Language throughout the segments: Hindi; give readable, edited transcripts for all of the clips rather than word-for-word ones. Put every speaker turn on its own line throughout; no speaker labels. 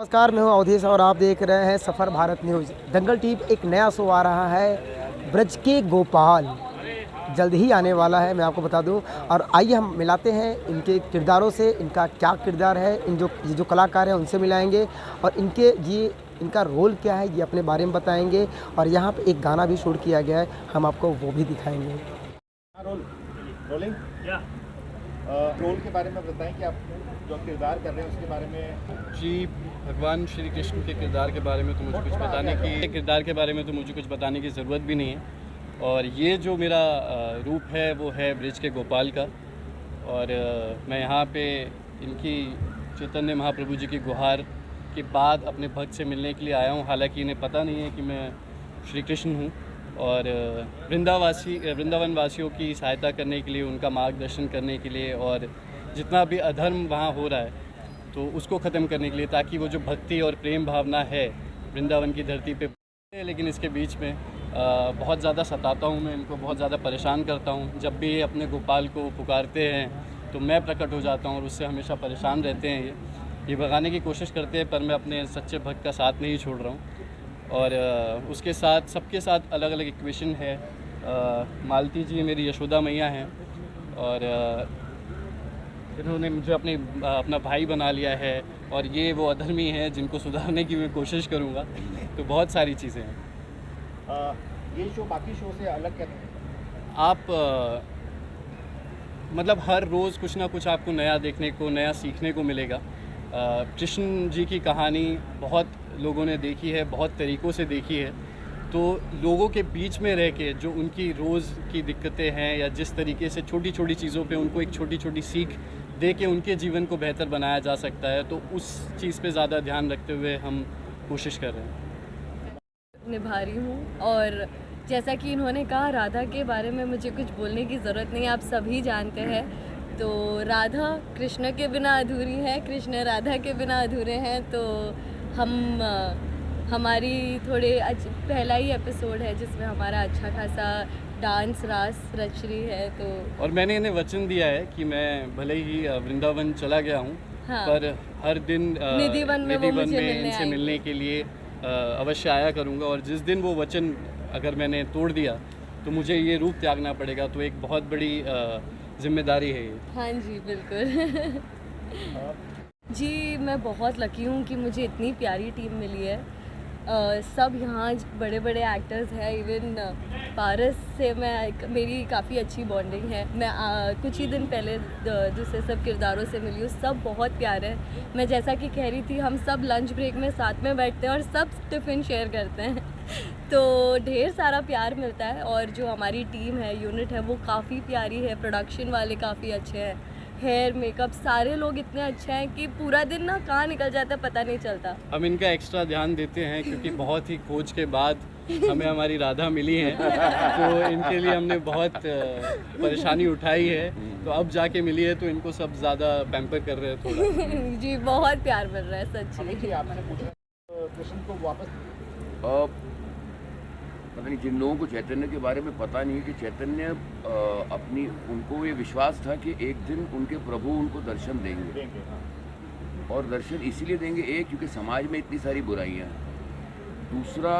नमस्कार, मैं हूं अवधेश और आप देख रहे हैं सफ़र भारत न्यूज़। दंगल टीम एक नया शो आ रहा है, ब्रज के गोपाल, जल्द ही आने वाला है, मैं आपको बता दूं। और आइए हम मिलाते हैं इनके किरदारों से, इनका क्या किरदार है, ये जो कलाकार हैं उनसे मिलाएंगे और इनका रोल क्या है ये अपने बारे में बताएंगे। और यहाँ पे एक गाना भी शूट किया गया है, हम आपको वो भी दिखाएंगे।
रोलिंग रोल के बारे में बताएं कि आप जो किरदार कर रहे हैं उसके बारे में।
जी, भगवान श्री कृष्ण के किरदार के बारे में तो मुझे कुछ बताने की ज़रूरत भी नहीं है। और ये जो मेरा रूप है वो है ब्रज के गोपाल का। और मैं यहाँ पे इनकी चैतन्य महाप्रभु जी की गुहार के बाद अपने भक्त से मिलने के लिए आया हूँ। हालांकि इन्हें पता नहीं है कि मैं श्री कृष्ण हूँ और वृंदावन वासियों की सहायता करने के लिए, उनका मार्गदर्शन करने के लिए और जितना भी अधर्म वहाँ हो रहा है तो उसको ख़त्म करने के लिए, ताकि वो जो भक्ति और प्रेम भावना है वृंदावन की धरती पे। लेकिन इसके बीच में बहुत ज़्यादा सताता हूँ मैं इनको, बहुत ज़्यादा परेशान करता हूँ। जब भी ये अपने गोपाल को पुकारते हैं तो मैं प्रकट हो जाता हूँ और उससे हमेशा परेशान रहते हैं। ये भगाने की कोशिश करते हैं, पर मैं अपने सच्चे भक्त का साथ नहीं छोड़ रहा हूँ। और उसके साथ सबके साथ अलग अलग इक्वेशन है। मालती जी मेरी यशोदा मैया हैं और इन्होंने मुझे अपना भाई बना लिया है। और ये वो अधर्मी हैं जिनको सुधारने की मैं कोशिश करूँगा। तो बहुत सारी चीज़ें हैं।
ये शो बाकी शो से अलग कैसे है?
आप मतलब हर रोज़ कुछ ना कुछ आपको नया देखने को, नया सीखने को मिलेगा। कृष्ण जी की कहानी बहुत लोगों ने देखी है, बहुत तरीक़ों से देखी है। तो लोगों के बीच में रह के जो उनकी रोज़ की दिक्कतें हैं या जिस तरीके से छोटी छोटी चीज़ों पे उनको एक छोटी छोटी सीख दे के उनके जीवन को बेहतर बनाया जा सकता है, तो उस चीज़ पे ज़्यादा ध्यान रखते हुए हम कोशिश कर रहे हैं।
निभा रही हूँ। और जैसा कि इन्होंने कहा, राधा के बारे में मुझे कुछ बोलने की ज़रूरत नहीं, आप सभी जानते हैं। तो राधा कृष्ण के बिना अधूरी है, कृष्ण राधा के बिना अधूरे हैं। तो हमारी पहला ही एपिसोड है जिसमें हमारा अच्छा खासा डांस रास रच रही है। तो
और मैंने इन्हें वचन दिया है कि मैं भले ही वृंदावन चला गया हूँ,
हाँ,
पर हर दिन
निधिवन में
इनसे मिलने के लिए अवश्य आया करूँगा। और जिस दिन वो वचन अगर मैंने तोड़ दिया तो मुझे ये रूप त्यागना पड़ेगा। तो एक बहुत बड़ी जिम्मेदारी है ये।
हाँ जी, बिल्कुल। जी, मैं बहुत लकी हूँ कि मुझे इतनी प्यारी टीम मिली है। सब यहाँ बड़े बड़े एक्टर्स हैं। इवन पारस से मेरी काफ़ी अच्छी बॉन्डिंग है। मैं कुछ ही दिन पहले दूसरे सब किरदारों से मिली हूँ, सब बहुत प्यारे हैं। मैं जैसा कि कह रही थी, हम सब लंच ब्रेक में साथ में बैठते हैं और सब टिफ़िन शेयर करते हैं। तो ढेर सारा प्यार मिलता है। और जो हमारी टीम है, यूनिट है, वो काफ़ी प्यारी है। प्रोडक्शन वाले काफ़ी अच्छे हैं, हेयर मेकअप सारे लोग इतने अच्छे हैं कि पूरा दिन ना कहाँ निकल जाता है पता नहीं चलता।
हम इनका एक्स्ट्रा ध्यान देते हैं क्योंकि बहुत ही खोज के बाद हमें हमारी राधा मिली है। तो इनके लिए हमने बहुत परेशानी उठाई है, तो अब जाके मिली है तो इनको सब ज़्यादा पैम्पर कर रहे हैं थोड़ा।
जी, बहुत प्यार मिल रहा है सच्ची।
आपने पूछा कृष्ण को वापस
पता नहीं, जिन लोगों को चैतन्य के बारे में पता नहीं है कि चैतन्य उनको ये विश्वास था कि एक दिन उनके प्रभु उनको दर्शन देंगे। और दर्शन इसीलिए देंगे, एक क्योंकि समाज में इतनी सारी बुराइयां हैं। दूसरा,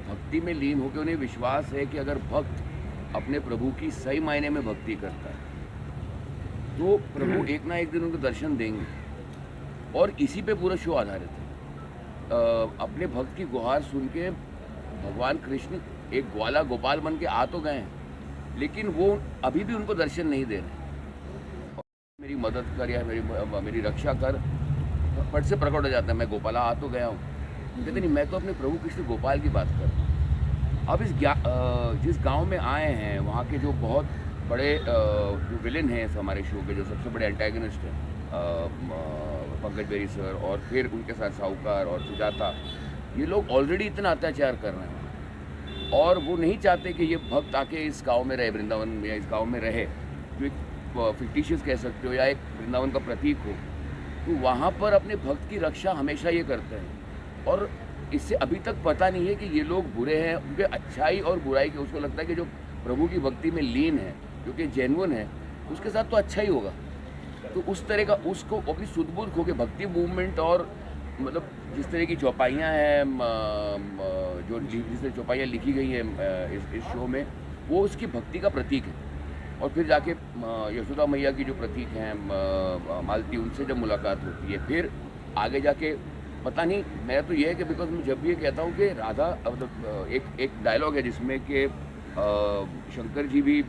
भक्ति में लीन होकर उन्हें विश्वास है कि अगर भक्त अपने प्रभु की सही मायने में भक्ति करता है तो प्रभु एक ना एक दिन उनको दर्शन देंगे। और इसी पे पूरा शो आधारित है। अपने भक्त की गुहार सुन के भगवान कृष्ण एक ग्वाला गोपाल बन के आ तो गए हैं, लेकिन वो अभी भी उनको दर्शन नहीं दे रहे। मेरी मदद कर या मेरी रक्षा कर, फट से प्रकट हो जाता है, मैं गोपाला आ तो गया हूँ। कहते नहीं, मैं तो अपने प्रभु कृष्ण गोपाल की बात कर रहा हूँ। अब जिस गांव में आए हैं, वहाँ के जो बहुत बड़े जो विलेन हैं हमारे शो के, जो सबसे बड़े एंटागनिस्ट हैं, पंकज बेरी सर और फिर उनके साथ साहूकार और सुजाता, ये लोग ऑलरेडी इतना अत्याचार कर रहे हैं और वो नहीं चाहते कि ये भक्त आके इस गांव में रहे, वृंदावन में या इस गांव में रहे, जो एक फिक्टिशियस कह सकते हो या एक वृंदावन का प्रतीक हो। तो वहाँ पर अपने भक्त की रक्षा हमेशा ये करते हैं। और इससे अभी तक पता नहीं है कि ये लोग बुरे हैं, उनके अच्छाई और बुराई की उसको लगता है कि जो प्रभु की भक्ति में लीन है, जो कि जेन्युइन है, उसके साथ तो अच्छा ही होगा। तो उस तरह का उसको अपनी सुध-बुध खो के भक्ति मूवमेंट और मतलब जिस तरह की चौपाइयाँ हैं जो जिस तरह चौपाइयाँ लिखी गई हैं इस शो में, वो उसकी भक्ति का प्रतीक है। और फिर जाके यशोदा मैया की जो प्रतीक हैं मालती, उनसे जब मुलाकात होती है, फिर आगे जाके पता नहीं, मैं तो ये है कि बिकॉज मैं जब भी ये कहता हूँ कि राधा मतलब एक डायलॉग है जिसमें कि शंकर जी भी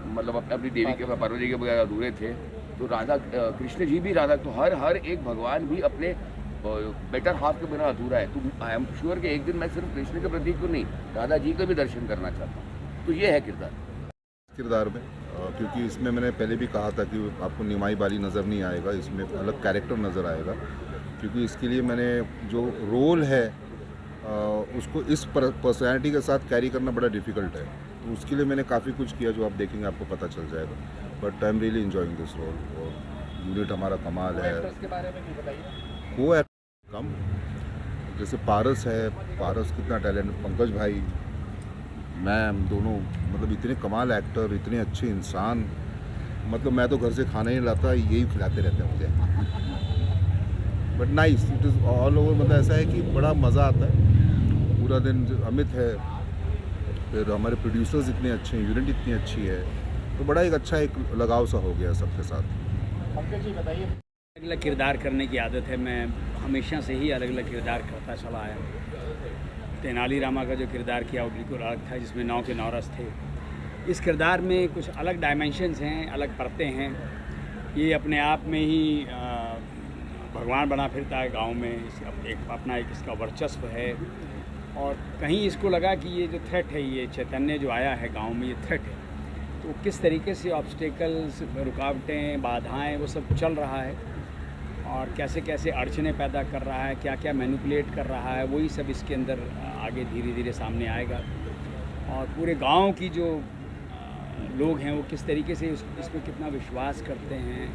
मतलब अपनी देवी के पार्वती के बगैर अधूरे थे, तो राधा कृष्ण जी भी राधा, तो हर एक भगवान भी अपने बेटर हाफ के बिना अधूरा है। तो आई एम श्योर कि एक दिन मैं सिर्फ कृष्ण के प्रतीक को नहीं, राधा जी का भी दर्शन करना चाहता हूँ। तो ये है किरदार
में क्योंकि इसमें मैंने पहले भी कहा था कि आपको निमाई बाली नज़र नहीं आएगा, इसमें अलग कैरेक्टर नज़र आएगा, क्योंकि इसके लिए मैंने जो रोल है उसको इस पर्सनैलिटी के साथ कैरी करना बड़ा डिफ़िकल्ट है। तो उसके लिए मैंने काफ़ी कुछ किया, जो आप देखेंगे आपको पता चल जाएगा। But I am really enjoying this role. और यूनिट हमारा कमाल है। वो है कम, जैसे पारस है, पारस कितना टैलेंट, पंकज भाई, मैम, दोनों मतलब इतने कमाल एक्टर, इतने अच्छे इंसान, मतलब मैं तो घर से खाना ही लाता, यही खिलाते रहते हैं मुझे। But nice, it is all over, मतलब ऐसा है कि बड़ा मज़ा आता है पूरा दिन। अमित है, फिर हमारे प्रोड्यूसर्स इतने अच्छे हैं, यूनिट इतनी अच्छी है, तो बड़ा एक अच्छा एक लगाव सा हो गया सबके साथ।
पंकज जी बताइए।
अलग अलग किरदार करने की आदत है, मैं हमेशा से ही अलग अलग किरदार करता चला आया। तेनालीरामा का जो किरदार किया वो बिल्कुल अलग था, जिसमें 9 के 9 रस थे। इस किरदार में कुछ अलग डायमेंशंस हैं, अलग परतें हैं। ये अपने आप में ही भगवान बना फिरता है गांव में, अपना एक इसका वर्चस्व है। और कहीं इसको लगा कि ये जो थ्रेट है, ये चैतन्य जो आया है गांव में, ये थ्रेट है, तो किस तरीके से ऑब्स्टेकल्स, रुकावटें, बाधाएं, वो सब चल रहा है और कैसे कैसे अड़चने पैदा कर रहा है, क्या क्या मैनिपुलेट कर रहा है, वही सब इसके अंदर आगे धीरे धीरे सामने आएगा। और पूरे गांव की जो लोग हैं वो किस तरीके से इसमें कितना विश्वास करते हैं,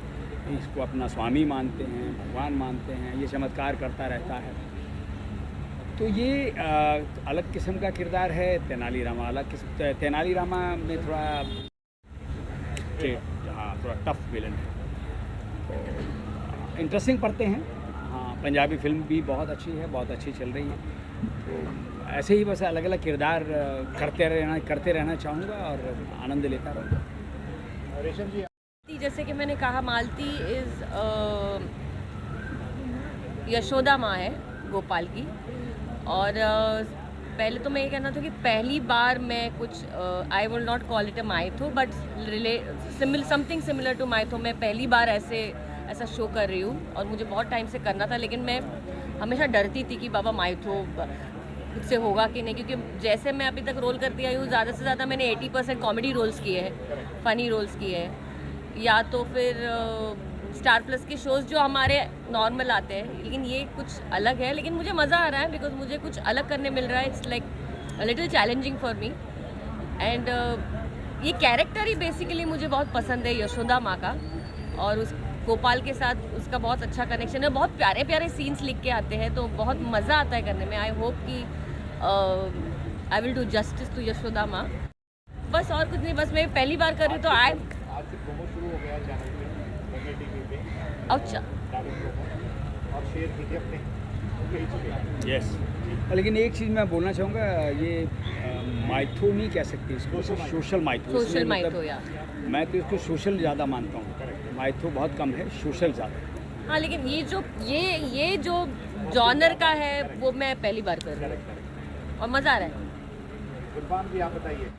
इसको अपना स्वामी मानते हैं, भगवान मानते हैं, ये चमत्कार करता रहता है। तो ये अलग किस्म का किरदार है। तेनालीरामा अलग किस्म, तेनालीरामा में थोड़ा थोड़ा टफ विलन है, तो इंटरेस्टिंग पढ़ते हैं। हाँ, पंजाबी फिल्म भी बहुत अच्छी है, बहुत अच्छी चल रही है। तो ऐसे ही बस अलग अलग किरदार करते रहना चाहूँगा और आनंद लेता रहूँगा।
रेशम जी,
जैसे कि मैंने कहा, मालती इज़ यशोदा माँ है गोपाल की। और पहले तो मैं ये कहना था कि पहली बार मैं कुछ I will not call it a mytho, but something similar to mytho, मैं पहली बार ऐसा शो कर रही हूँ। और मुझे बहुत टाइम से करना था, लेकिन मैं हमेशा डरती थी कि बाबा माइथो मुझसे होगा कि नहीं, क्योंकि जैसे मैं अभी तक रोल करती आई हूँ, ज़्यादा से ज़्यादा मैंने 80% कॉमेडी रोल्स किए हैं, फ़नी रोल्स किए हैं, या तो फिर स्टार प्लस के शोज़ जो हमारे नॉर्मल आते हैं। लेकिन ये कुछ अलग है, लेकिन मुझे मज़ा आ रहा है, बिकॉज मुझे कुछ अलग करने मिल रहा है। It's like a little challenging for me. And ये कैरेक्टर ही बेसिकली मुझे बहुत पसंद है, यशोदा माँ का। और उस गोपाल के साथ उसका बहुत अच्छा कनेक्शन है, बहुत प्यारे प्यारे सीन्स लिख के आते हैं, तो बहुत मज़ा आता है करने में। आई होप कि I will do justice to Yashoda माँ। बस और कुछ नहीं, बस मैं पहली बार कर रही हूँ, तो
आज से प्रोमो शुरू हो गया चैनल पे, दंगल टीवी पे।
अच्छा,
और शेयर कीजिए अपने पेज पे।
यस, लेकिन एक चीज़ मैं बोलना चाहूँगा, ये माइथो नहीं कह सकते इसको, सोशल माइथो।
सोशल माइथो, या
मैं तो इसको सोशल ज़्यादा मानता हूँ, माइथो बहुत कम है, सोशल ज़्यादा।
हाँ, लेकिन ये जो जॉनर का है वो मैं पहली बार कर रही हूँ और मज़ा आ रहा है।
गुरबान भी आप बताइए।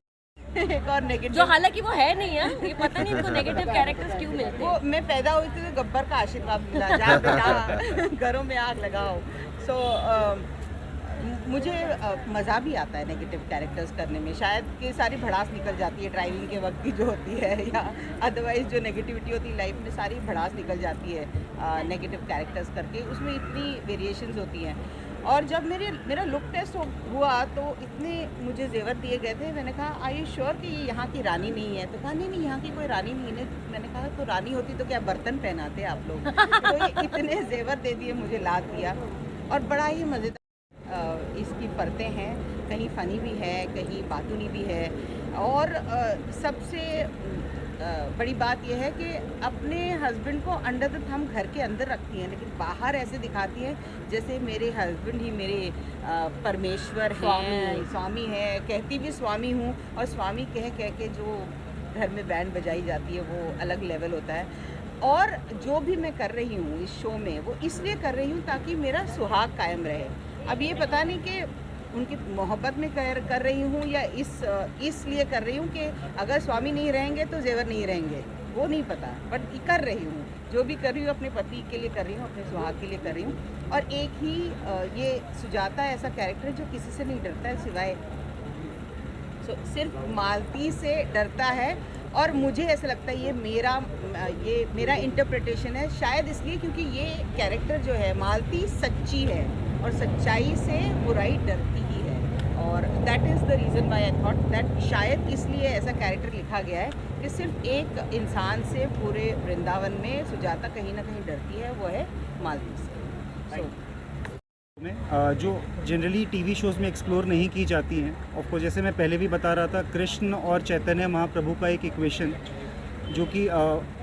एक और नेगेटिव,
जो हालांकि वो है नहीं है, ये पता नहीं इनको नेगेटिव कैरेक्टर्स क्यों मिलते
वो
हैं।
मैं पैदा हुई थी तो गब्बर का आशीर्वाद मिला, जा बेटा घरों में आग लगाओ। सो मुझे मज़ा भी आता है नेगेटिव कैरेक्टर्स करने में। शायद कि सारी भड़ास निकल जाती है ड्राइविंग के वक्त की जो होती है, या अदरवाइज़ जो नेगेटिविटी होती है लाइफ में, सारी भड़ास निकल जाती है नेगेटिव कैरेक्टर्स करके। उसमें इतनी वेरिएशंस होती हैं। और जब मेरा लुक टेस्ट हुआ तो इतने मुझे जेवर दिए गए थे। मैंने कहा आई यू श्योर कि ये यहाँ की रानी नहीं है? तो कहा नहीं यहाँ की कोई रानी नहीं है। मैंने कहा तो रानी होती तो क्या बर्तन पहनाते आप लोग? तो ये इतने जेवर दे दिए, मुझे लाद दिया। और बड़ा ही मज़ेदार इसकी परतें हैं, कहीं फ़नी भी है, कहीं बातूनी भी है। और सबसे बड़ी बात यह है कि अपने हस्बैंड को अंडर द थंब घर के अंदर रखती हैं, लेकिन बाहर ऐसे दिखाती हैं जैसे मेरे हस्बैंड ही मेरे परमेश्वर हैं, स्वामी हैं। कहती भी स्वामी हूँ, और स्वामी कह के जो घर में बैंड बजाई जाती है वो अलग लेवल होता है। और जो भी मैं कर रही हूँ इस शो में, वो इसलिए कर रही हूँ ताकि मेरा सुहाग कायम रहे। अब ये पता नहीं कि उनकी मोहब्बत में कर रही हूँ या इसलिए कर रही हूँ कि अगर स्वामी नहीं रहेंगे तो जेवर नहीं रहेंगे, वो नहीं पता, बट कर रही हूँ। जो भी कर रही हूँ अपने पति के लिए कर रही हूँ, अपने सुहाग के लिए कर रही हूँ। और एक ही ये सुजाता ऐसा कैरेक्टर जो किसी से नहीं डरता है सिवाय सिर्फ मालती से डरता है। और मुझे ऐसा लगता है ये मेरा इंटरप्रिटेशन है, शायद इसलिए क्योंकि ये कैरेक्टर जो है मालती सच्ची है और सच्चाई से बुराई डरती ही है। और that is the reason why I thought that शायद इसलिए ऐसा कैरेक्टर लिखा गया है कि सिर्फ एक इंसान से पूरे वृंदावन में सुजाता कहीं ना कहीं डरती है, वो है मालती से।
जो जनरली टीवी शोज़ में एक्सप्लोर नहीं की जाती हैं, ऑफकोर्स जैसे मैं पहले भी बता रहा था, कृष्ण और चैतन्य महाप्रभु का एक इक्वेशन जो कि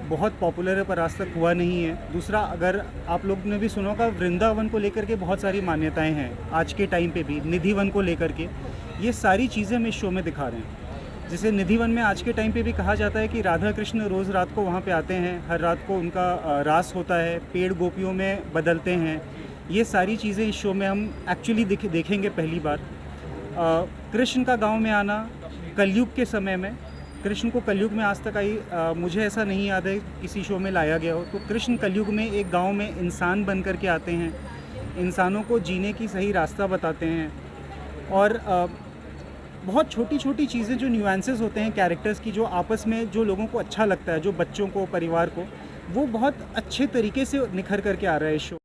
बहुत पॉपुलर है पर आज तक हुआ नहीं है। दूसरा, अगर आप लोग ने भी सुना होगा, वृंदावन को लेकर के बहुत सारी मान्यताएं हैं आज के टाइम पे भी, निधिवन को लेकर के। ये सारी चीज़ें हम इस शो में दिखा रहे हैं। जैसे निधिवन में आज के टाइम पे भी कहा जाता है कि राधा कृष्ण रोज़ रात को वहाँ पे आते हैं, हर रात को उनका रास होता है, पेड़ गोपियों में बदलते हैं। ये सारी चीज़ें इस शो में हम एक्चुअली देखेंगे पहली बार। कृष्ण का गांव में आना कलयुग के समय में, कृष्ण को कलयुग में आज तक मुझे ऐसा नहीं याद है किसी शो में लाया गया हो। तो कृष्ण कलयुग में एक गांव में इंसान बन कर के आते हैं, इंसानों को जीने की सही रास्ता बताते हैं। और बहुत छोटी छोटी चीज़ें जो न्यूएंसेस होते हैं कैरेक्टर्स की, जो आपस में जो लोगों को अच्छा लगता है, जो बच्चों को, परिवार को, वो बहुत अच्छे तरीके से निखर करके आ रहा है इस शो।